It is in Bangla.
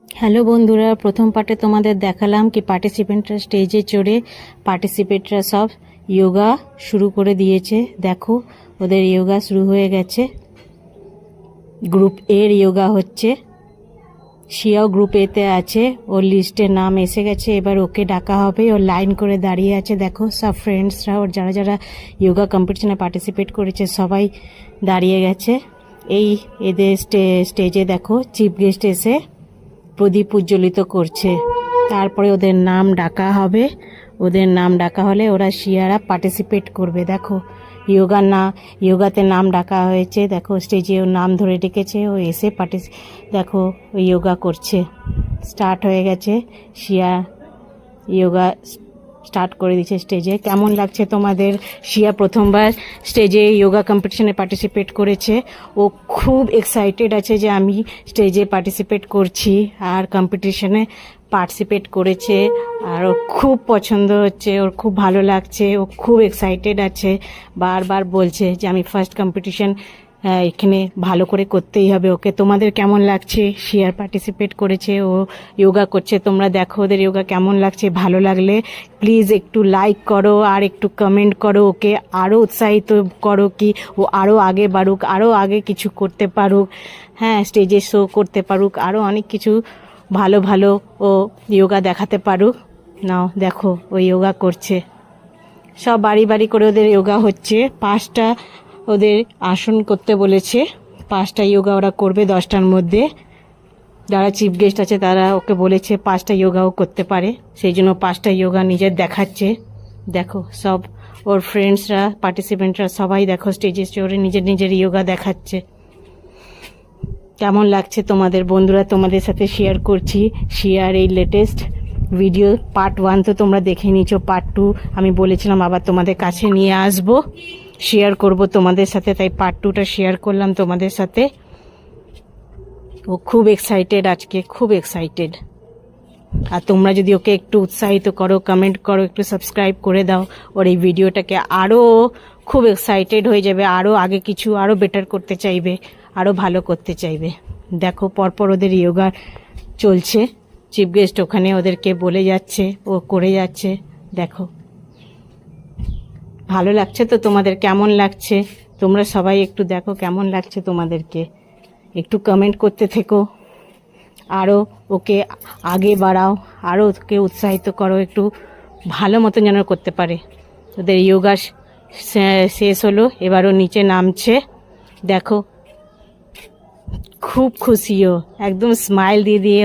হ্যালো বন্ধুরা, প্রথম পার্টে তোমাদের দেখালাম কি পার্টিসিপেন্টরা স্টেজে চড়ে পার্টিসিপেন্টরা সব যোগা শুরু করে দিয়েছে। দেখো ওদের যোগা শুরু হয়ে গেছে। গ্রুপ এর যোগা হচ্ছে, শিয়াও গ্রুপ এতে আছে, ওর লিস্টে নাম এসে গেছে। এবার ওকে ডাকা হবে, ওর লাইন করে দাঁড়িয়ে আছে। দেখো সব ফ্রেন্ডসরা, ওর যারা যারা যোগা কম্পিটিশনে পার্টিসিপেট করেছে সবাই দাঁড়িয়ে গেছে। এই এদের স্টেজে দেখো চিফ গেস্ট এসে প্রদীপ উজ্জ্বলিত করছে। তারপরে ওদের নাম ডাকা হবে, ওদের নাম ডাকা হলে ওরা শিয়ারা পার্টিসিপেট করবে। দেখো যোগাতে নাম ডাকা হয়েছে। দেখো স্টেজে ওর নাম ধরে ডেকেছে, ও এসে দেখো ওই যোগা করছে। স্টার্ট হয়ে গেছে, শিয়া যোগা স্টার্ট করে দিচ্ছে স্টেজে। কেমন লাগছে তোমাদের? শিয়া প্রথমবার স্টেজে যোগা কম্পিটিশনে পার্টিসিপেট করেছে। ও খুব এক্সাইটেড আছে যে আমি স্টেজে পার্টিসিপেট করছি আর কম্পিটিশনে পার্টিসিপেট করেছে। আর ওর খুব পছন্দ হচ্ছে, ওর খুব ভালো লাগছে, ও খুব এক্সাইটেড আছে। বারবার বলছে যে আমি ফার্স্ট কম্পিটিশন এখানে ভালো করে করতেই হবে ওকে। তোমাদের কেমন লাগছে? শিয়ার পার্টিসিপেট করেছে, ও যোগা করছে। তোমরা দেখো ওদের যোগা কেমন লাগছে। ভালো লাগলে প্লিজ একটু লাইক করো আর একটু কমেন্ট করো। ওকে আরও উৎসাহিত করো কি ও আরও আগে বাড়ুক, আরও আগে কিছু করতে পারুক। হ্যাঁ, স্টেজে শো করতে পারুক, আরও অনেক কিছু ভালো ভালো ও যোগা দেখাতে পারুক। নাও দেখো ওই যোগা করছে। সব বাড়ি বাড়ি করে ওদের যোগা হচ্ছে। 5টা ওদের আসন করতে বলেছে, 5টা যোগা ওরা করবে 10টার মধ্যে। যারা চিফ গেস্ট আছে তারা ওকে বলেছে 5টা যোগাও করতে পারে, সেই জন্য 5টা যোগা নিজের দেখাচ্ছে। দেখো সব ওর ফ্রেন্ডসরা, পার্টিসিপেন্টরা সবাই দেখো স্টেজে চড়ে নিজের নিজের যোগা দেখাচ্ছে। কেমন লাগছে তোমাদের? বন্ধুরা তোমাদের সাথে শেয়ার করছি শিয়ার এই লেটেস্ট ভিডিও। পার্ট 1 তো তোমরা দেখে নিয়েছো, পার্ট 2 আমি বলেছিলাম আবার তোমাদের কাছে নিয়ে আসবো, শেয়ার করব তোমাদের সাথে, তাই পার্ট 2টা শেয়ার করলাম তোমাদের সাথে। ও খুব এক্সাইটেড আজকে, খুব এক্সাইটেড। আর তোমরা যদি ওকে একটু উৎসাহিত করো, কমেন্ট করো, একটু সাবস্ক্রাইব করে দাও, ওর এই ভিডিওটাকে আরও খুব এক্সাইটেড হয়ে যাবে, আরও আগে কিছু আরও বেটার করতে চাইবে, আরও ভালো করতে চাইবে। দেখো পরপর ওদের যোগা চলছে, চিফ গেস্ট ওখানে ওদেরকে বলে যাচ্ছে, ও করে যাচ্ছে। দেখো ভালো লাগছে তো তোমাদের? কেমন লাগছে তোমরা সবাই একটু দেখো কেমন লাগছে তোমাদেরকে, একটু কমেন্ট করতে থেকো। আরও ওকে আগে বাড়াও, আরও ওকে উৎসাহিত করো, একটু ভালো মতন যেন করতে পারে। ওদের যোগা শেষ হলো, এবারও নিচে নামছে। দেখো খুব খুশিও, একদম স্মাইল দিয়ে দিয়ে